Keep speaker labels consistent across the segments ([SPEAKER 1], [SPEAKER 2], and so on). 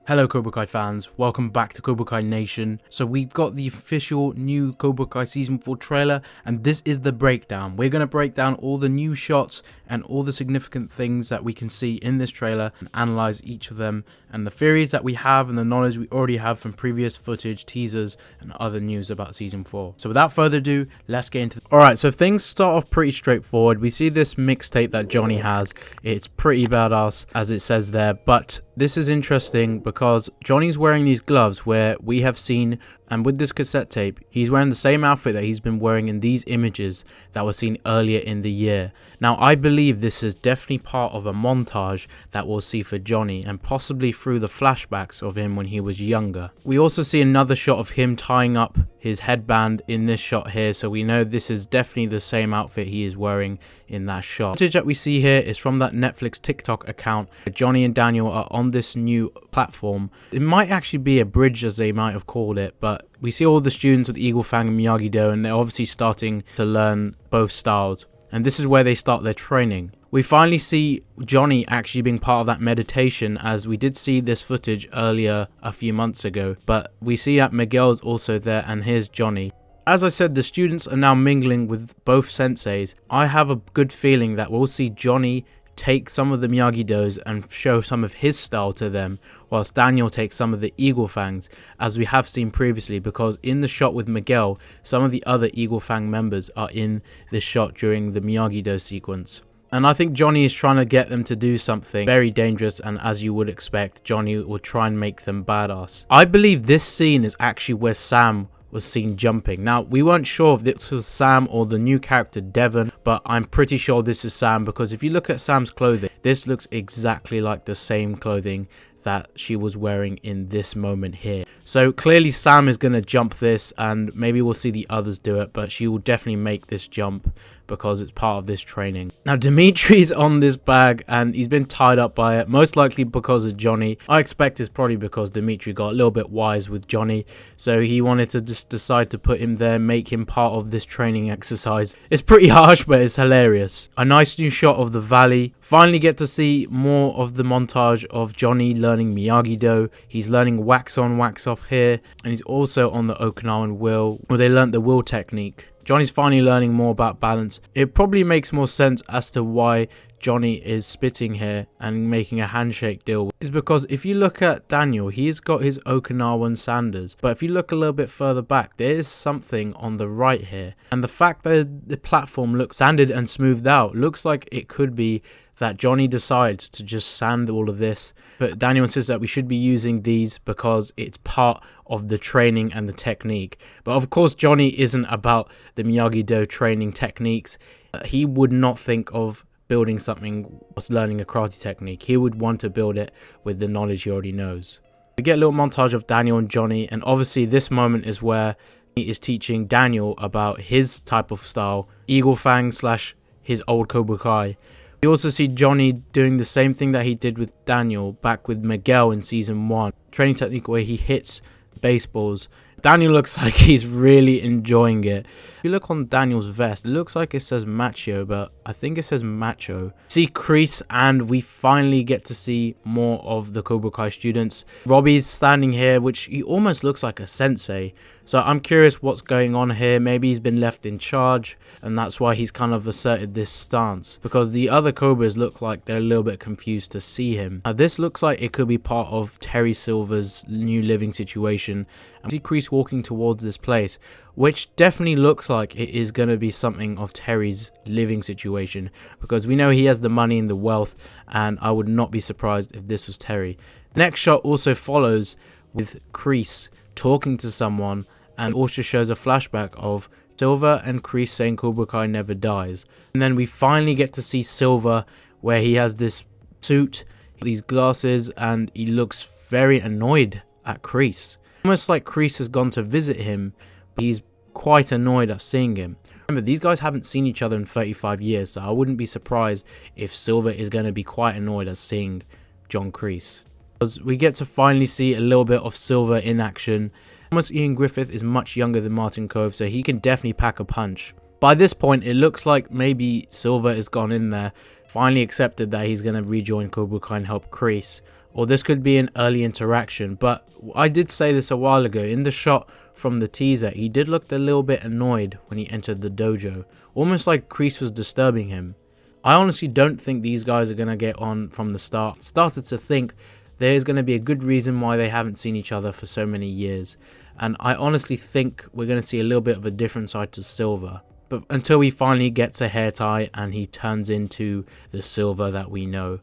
[SPEAKER 1] Hello Cobra Kai fans, welcome back to Cobra Kai Nation. So we've got the official new Cobra Kai Season 4 trailer, and this is the breakdown. We're going to break down all the new shots and all the significant things that we can see in this trailer and analyze each of them and the theories that we have and the knowledge we already have from previous footage, teasers and other news about Season 4. So without further ado, let's get into Alright, so things start off pretty straightforward. We see this mixtape that Johnny has. It's pretty badass as it says there, but this is interesting because Johnny's wearing these gloves where we have seen, and with this cassette tape, he's wearing the same outfit that he's been wearing in these images that were seen earlier in the year. Now, I believe this is definitely part of a montage that we'll see for Johnny, and possibly through the flashbacks of him when he was younger. We also see another shot of him tying up his headband in this shot here, so we know this is definitely the same outfit he is wearing in that shot. The footage that we see here is from that Netflix TikTok account. Johnny and Daniel are on this new platform. It might actually be a bridge, as they might have called it, but we see all the students with Eagle Fang and Miyagi-Do, and they're obviously starting to learn both styles, and this is where they start their training. We finally see Johnny actually being part of that meditation, as we did see this footage earlier a few months ago, but we see that Miguel's also there, and here's Johnny. As I said, the students are now mingling with both senseis. I have a good feeling that we'll see Johnny take some of the Miyagi-Dos and show some of his style to them, whilst Daniel takes some of the Eagle Fangs, as we have seen previously, because in the shot with Miguel, some of the other Eagle Fang members are in this shot during the Miyagi-Do sequence. And I think Johnny is trying to get them to do something very dangerous, and as you would expect, Johnny will try and make them badass. I believe this scene is actually where Sam was seen jumping. Now, we weren't sure if this was Sam or the new character Devon, but I'm pretty sure this is Sam, because if you look at Sam's clothing, this looks exactly like the same clothing that she was wearing in this moment here. So clearly Sam is going to jump this, and maybe we'll see the others do it, but she will definitely make this jump because it's part of this training. Now, Dimitri's on this bag and he's been tied up by it, most likely because of Johnny. I expect it's probably because Dimitri got a little bit wise with Johnny, so he wanted to just decide to put him there, make him part of this training exercise. It's pretty harsh, but it's hilarious. A nice new shot of the valley. Finally get to see more of the montage of Johnny learning Miyagi-Do. He's learning wax on, wax off here, and he's also on the Okinawan wheel, where they learnt the wheel technique. Johnny's finally learning more about balance. It probably makes more sense as to why Johnny is spitting here and making a handshake deal, is because if you look at Daniel, he's got his Okinawan sandals, but if you look a little bit further back, there is something on the right here, and the fact that the platform looks sanded and smoothed out looks like it could be that Johnny decides to just sand all of this, but Daniel insists that we should be using these because it's part of the training and the technique. But of course Johnny isn't about the Miyagi-Do training techniques. He would not think of building something or learning a karate technique. He would want to build it with the knowledge he already knows. We get a little montage of Daniel and Johnny, and obviously this moment is where he is teaching Daniel about his type of style, Eagle Fang / his old Cobra Kai. We also see Johnny doing the same thing that he did with Daniel back with Miguel in season 1. Training technique where he hits baseballs. Daniel looks like he's really enjoying it. If you look on Daniel's vest, it looks like it says macho, but I think it says macho. See Kreese, and we finally get to see more of the Cobra Kai students. Robby's standing here, which he almost looks like a sensei. So I'm curious what's going on here. Maybe he's been left in charge, and that's why he's kind of asserted this stance, because the other Cobras look like they're a little bit confused to see him. Now this looks like it could be part of Terry Silver's new living situation. And we see Kreese walking towards this place, which definitely looks like it is going to be something of Terry's living situation, because we know he has the money and the wealth, and I would not be surprised if this was Terry. The next shot also follows with Kreese talking to someone, and also shows a flashback of Silver and Kreese saying Cobra Kai never dies. And then we finally get to see Silver, where he has this suit, these glasses, and he looks very annoyed at Kreese. Almost like Kreese has gone to visit him, but he's quite annoyed at seeing him. Remember, these guys haven't seen each other in 35 years, so I wouldn't be surprised if Silver is going to be quite annoyed at seeing John Kreese. Because we get to finally see a little bit of Silver in action. Thomas Ian Griffith is much younger than Martin Kove, so he can definitely pack a punch. By this point, it looks like maybe Silver has gone in there, finally accepted that he's going to rejoin Cobra Kai and help Kreese. or this could be an early interaction. But I did say this a while ago, in the shot from the teaser, he did look a little bit annoyed when he entered the dojo, almost like Kreese was disturbing him. I honestly don't think these guys are going to get on from the start. Started to think there's going to be a good reason why they haven't seen each other for so many years, and I honestly think we're going to see a little bit of a different side to Silver. But until he finally gets a hair tie and he turns into the Silver that we know.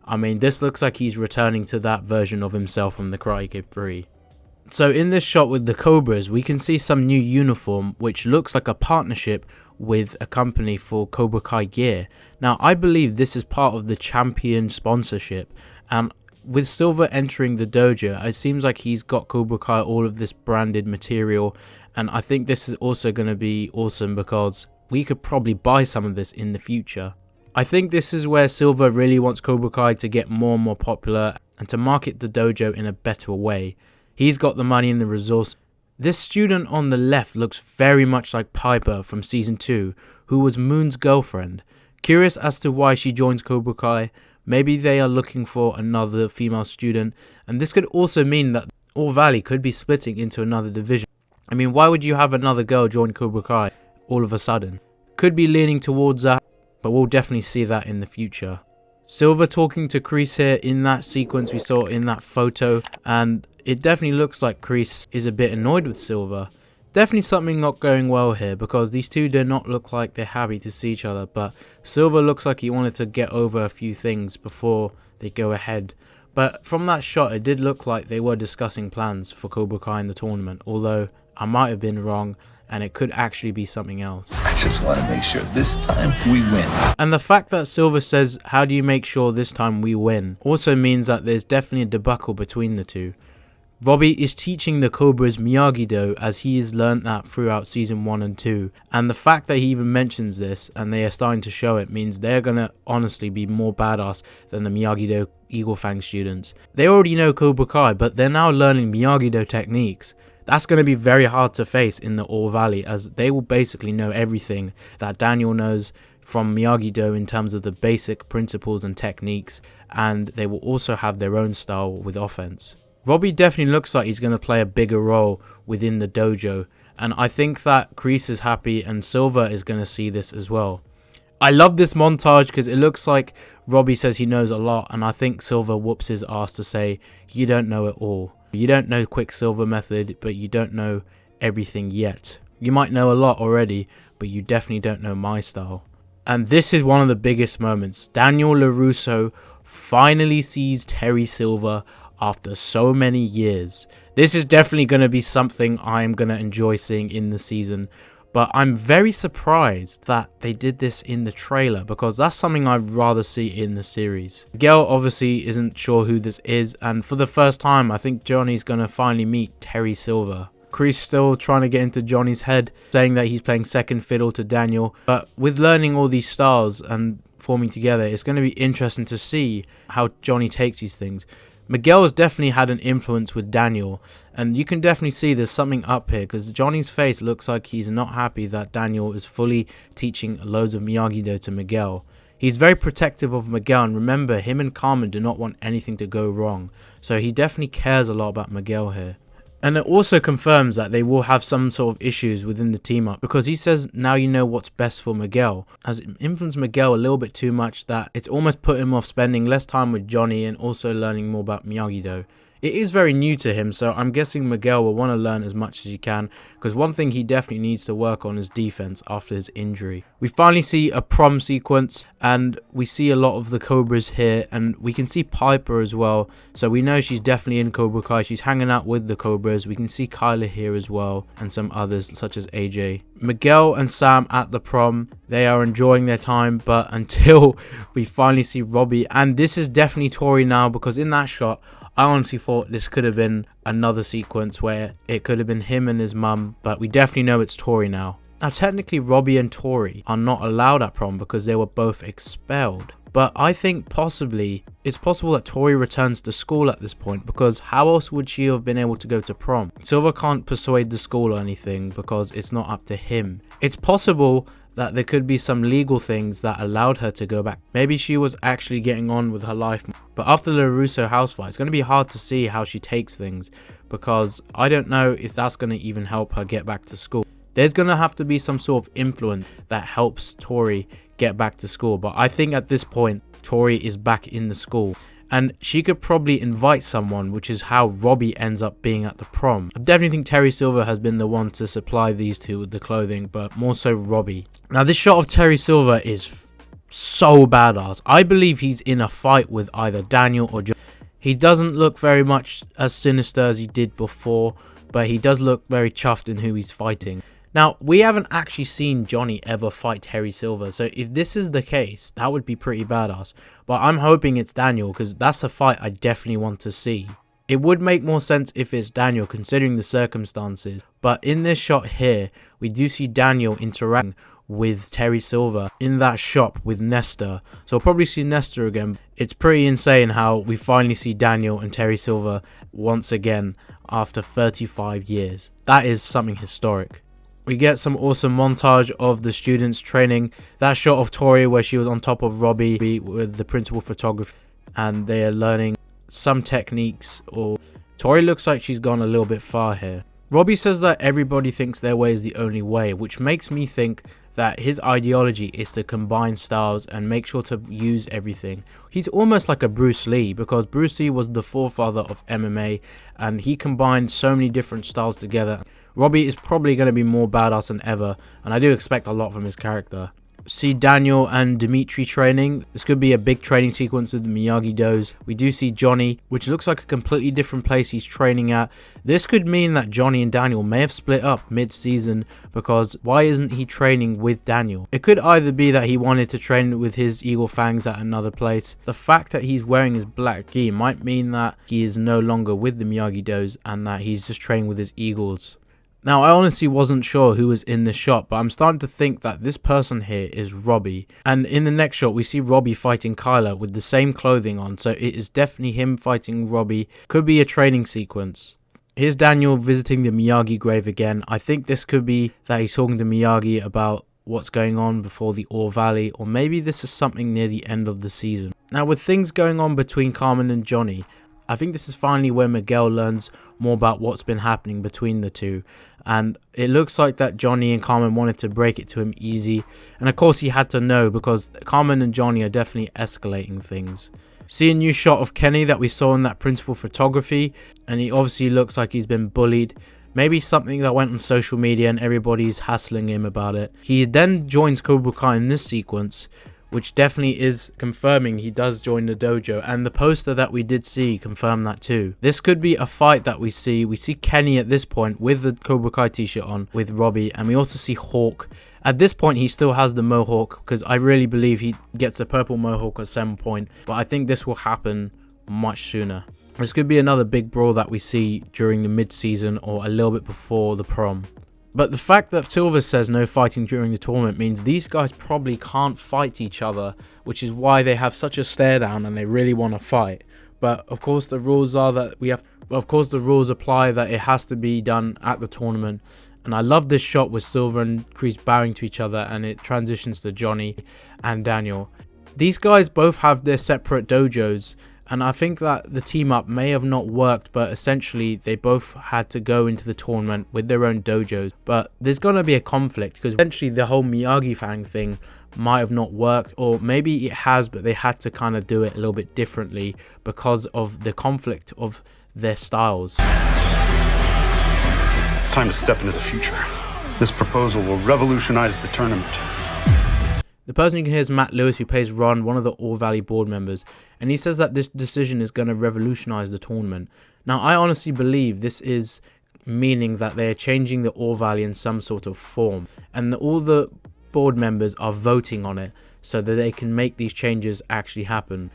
[SPEAKER 1] I mean, this looks like he's returning to that version of himself from the Karate Kid 3. So in this shot with the Cobras, we can see some new uniform, which looks like a partnership with a company for Cobra Kai gear. Now, I believe this is part of the Champion sponsorship, and with Silver entering the dojo, it seems like he's got Cobra Kai all of this branded material, and I think this is also going to be awesome because we could probably buy some of this in the future. I think this is where Silver really wants Cobra Kai to get more and more popular and to market the dojo in a better way. He's got the money and the resource. This student on the left looks very much like Piper from season 2, who was Moon's girlfriend. Curious as to why she joins Cobra Kai. Maybe they are looking for another female student, and this could also mean that All Valley could be splitting into another division. I mean, why would you have another girl join Cobra Kai all of a sudden? Could be leaning towards that, but we'll definitely see that in the future. Silver talking to Kreese here in that sequence we saw in that photo, and it definitely looks like Kreese is a bit annoyed with Silver. Definitely something not going well here, because these two do not look like they're happy to see each other, but Silver looks like he wanted to get over a few things before they go ahead. But from that shot, it did look like they were discussing plans for Cobra Kai in the tournament, although I might have been wrong, and it could actually be something else.
[SPEAKER 2] I just want to make sure this time we win.
[SPEAKER 1] And the fact that Silver says, "How do you make sure this time we win?" also means that there's definitely a debacle between the two. Robby is teaching the Cobras Miyagi-Do, as he has learnt that throughout season 1 and 2. And the fact that he even mentions this and they are starting to show it means they're going to honestly be more badass than the Miyagi-Do Eagle Fang students. They already know Cobra Kai, but they're now learning Miyagi-Do techniques. That's going to be very hard to face in the All Valley, as they will basically know everything that Daniel knows from Miyagi-Do in terms of the basic principles and techniques, and they will also have their own style with offense. Robby definitely looks like he's going to play a bigger role within the dojo, and I think that Kreese is happy and Silver is going to see this as well. I love this montage because it looks like Robby says he knows a lot, and I think Silver whoops his ass to say, "You don't know it all. You don't know Quicksilver method, but you don't know everything yet. You might know a lot already, but you definitely don't know my style." And this is one of the biggest moments. Daniel LaRusso finally sees Terry Silver after so many years. This is definitely going to be something I'm going to enjoy seeing in the season, but I'm very surprised that they did this in the trailer, because that's something I'd rather see in the series. Miguel obviously isn't sure who this is, and for the first time I think Johnny's going to finally meet Terry Silver. Kreese still trying to get into Johnny's head, saying that he's playing second fiddle to Daniel, but with learning all these styles and forming together, it's going to be interesting to see how Johnny takes these things. Miguel has definitely had an influence with Daniel, and you can definitely see there's something up here, because Johnny's face looks like he's not happy that Daniel is fully teaching loads of Miyagi-Do to Miguel. He's very protective of Miguel, and remember, him and Carmen do not want anything to go wrong, so he definitely cares a lot about Miguel here. And it also confirms that they will have some sort of issues within the team up, because he says, "Now you know what's best for Miguel," has influenced Miguel a little bit too much that it's almost put him off spending less time with Johnny and also learning more about Miyagi-Do. It is very new to him, so I'm guessing Miguel will want to learn as much as he can, because one thing he definitely needs to work on is defense after his injury. We finally see a prom sequence, and we see a lot of the Cobras here, and we can see Piper as well, so we know she's definitely in Cobra Kai. She's hanging out with the Cobras. We can see Kyla here as well, and some others such as AJ. Miguel and Sam at the prom, they are enjoying their time, but until we finally see Robby, and this is definitely Tori now, because in that shot, I honestly thought this could have been another sequence where it could have been him and his mum, but we definitely know it's Tori now. Now technically Robby and Tori are not allowed at prom because they were both expelled, but I think possibly it's possible that Tori returns to school at this point, because how else would she have been able to go to prom? Silver can't persuade the school or anything because it's not up to him. It's possible that there could be some legal things that allowed her to go back. Maybe she was actually getting on with her life. But after the Russo house fight, it's going to be hard to see how she takes things, because I don't know if that's going to even help her get back to school. There's going to have to be some sort of influence that helps Tori get back to school. But I think at this point, Tori is back in the school, and she could probably invite someone, which is how Robby ends up being at the prom. I definitely think Terry Silver has been the one to supply these two with the clothing, but more so Robby. Now, this shot of Terry Silver is so badass. I believe he's in a fight with either Daniel or Johnny. He doesn't look very much as sinister as he did before, but he does look very chuffed in who he's fighting. Now, we haven't actually seen Johnny ever fight Terry Silver, so if this is the case, that would be pretty badass. But I'm hoping it's Daniel, because that's a fight I definitely want to see. It would make more sense if it's Daniel, considering the circumstances. But in this shot here, we do see Daniel interacting with Terry Silver in that shop with Nestor. So we'll probably see Nestor again. It's pretty insane how we finally see Daniel and Terry Silver once again after 35 years. That is something historic. We get some awesome montage of the students training. That shot of Tori where she was on top of Robby with the principal photographer, and they are learning some techniques. Or Tori looks like she's gone a little bit far here. Robby says that everybody thinks their way is the only way, which makes me think that his ideology is to combine styles and make sure to use everything. He's almost like a Bruce Lee, because Bruce Lee was the forefather of MMA and he combined so many different styles together. Robby is probably going to be more badass than ever, and I do expect a lot from his character. See Daniel and Dimitri training. This could be a big training sequence with the Miyagi-Dos. We do see Johnny, which looks like a completely different place he's training at. This could mean that Johnny and Daniel may have split up mid-season, because why isn't he training with Daniel? It could either be that he wanted to train with his Eagle Fangs at another place. The fact that he's wearing his black gi might mean that he is no longer with the Miyagi-Dos and that he's just training with his Eagles. Now, I honestly wasn't sure who was in this shot, but I'm starting to think that this person here is Robby. And in the next shot, we see Robby fighting Kyla with the same clothing on, so it is definitely him fighting Robby. Could be a training sequence. Here's Daniel visiting the Miyagi grave again. I think this could be that he's talking to Miyagi about what's going on before the Ore Valley, or maybe this is something near the end of the season. Now, with things going on between Carmen and Johnny, I think this is finally where Miguel learns more about what's been happening between the two. And it looks like that Johnny and Carmen wanted to break it to him easy. And of course he had to know, because Carmen and Johnny are definitely escalating things. See a new shot of Kenny that we saw in that principal photography. And he obviously looks like he's been bullied. Maybe something that went on social media and everybody's hassling him about it. He then joins Cobra Kai in this sequence, which definitely is confirming he does join the dojo, and the poster that we did see confirmed that too. This could be a fight that we see. We see Kenny at this point with the Cobra Kai t-shirt on with Robby, and we also see Hawk. At this point he still has the mohawk, because I really believe he gets a purple mohawk at some point, but I think this will happen much sooner. This could be another big brawl that we see during the mid-season or a little bit before the prom. But the fact that Silver says no fighting during the tournament means these guys probably can't fight each other, which is why they have such a stare down and they really want to fight. But of course the rules are that the rules apply that it has to be done at the tournament. And I love this shot with Silver and Kreese bowing to each other, and it transitions to Johnny and Daniel. These guys both have their separate dojos, and I think that the team up may have not worked, but essentially they both had to go into the tournament with their own dojos. But there's going to be a conflict, because eventually the whole Miyagi Fang thing might have not worked, or maybe it has, but they had to kind of do it a little bit differently because of the conflict of their styles.
[SPEAKER 3] It's time to step into the future. This proposal will revolutionize the tournament.
[SPEAKER 1] The person you can hear is Matt Lewis, who plays Ron, one of the Ore Valley board members, and he says that this decision is going to revolutionize the tournament. Now, I honestly believe this is meaning that they're changing the Ore Valley in some sort of form, and all the board members are voting on it so that they can make these changes actually happen.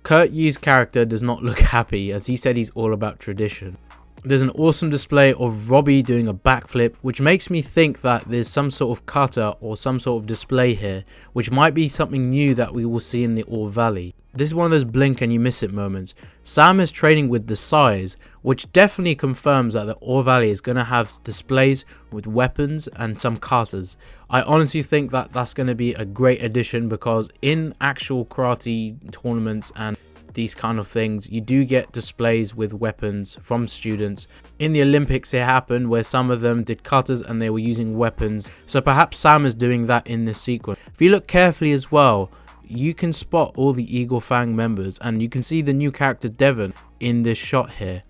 [SPEAKER 1] Kurt Yu's character does not look happy, as he said he's all about tradition. There's an awesome display of Robby doing a backflip, which makes me think that there's some sort of cutter or some sort of display here, which might be something new that we will see in the Ore Valley. This is one of those blink and you miss it moments. Sam is training with the Sires, which definitely confirms that the Ore Valley is going to have displays with weapons and some katas. I honestly think that that's going to be a great addition, because in actual karate tournaments and these kind of things, you do get displays with weapons from students. In the Olympics it happened where some of them did cutters and they were using weapons, so perhaps Sam is doing that in this sequence. If you look carefully as well, you can spot all the Eagle Fang members, and you can see the new character Devon in this shot here.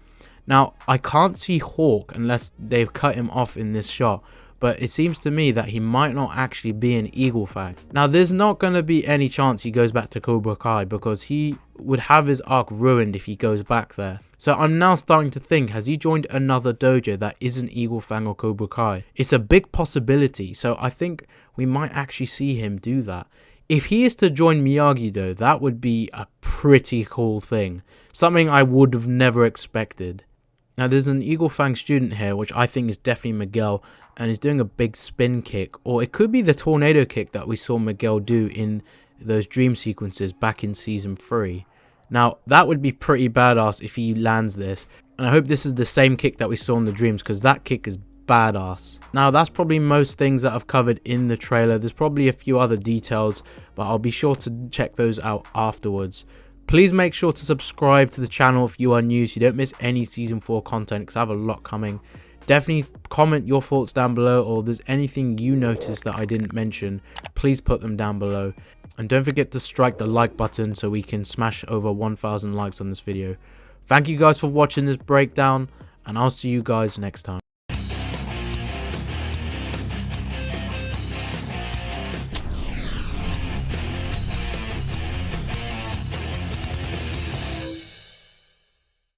[SPEAKER 1] Now I can't see Hawk unless they've cut him off in this shot, but it seems to me that he might not actually be an Eagle Fang. Now there's not going to be any chance he goes back to Cobra Kai, because he would have his arc ruined if he goes back there. So I'm now starting to think, has he joined another dojo that isn't Eagle Fang or Cobra Kai? It's a big possibility, so I think we might actually see him do that. If he is to join Miyagi-Do, that would be a pretty cool thing. Something I would have never expected. Now there's an Eagle Fang student here, which I think is definitely Miguel, and he's doing a big spin kick, or it could be the tornado kick that we saw Miguel do in those dream sequences back in season 3. Now that would be pretty badass if he lands this, and I hope this is the same kick that we saw in the dreams, because that kick is badass. Now that's probably most things that I've covered in the trailer. There's probably a few other details, but I'll be sure to check those out afterwards. Please make sure to subscribe to the channel if you are new, so you don't miss any season 4 content, because I have a lot coming. Definitely comment your thoughts down below, or if there's anything you noticed that I didn't mention, please put them down below. And don't forget to strike the like button so we can smash over 1,000 likes on this video. Thank you guys for watching this breakdown, and I'll see you guys next time.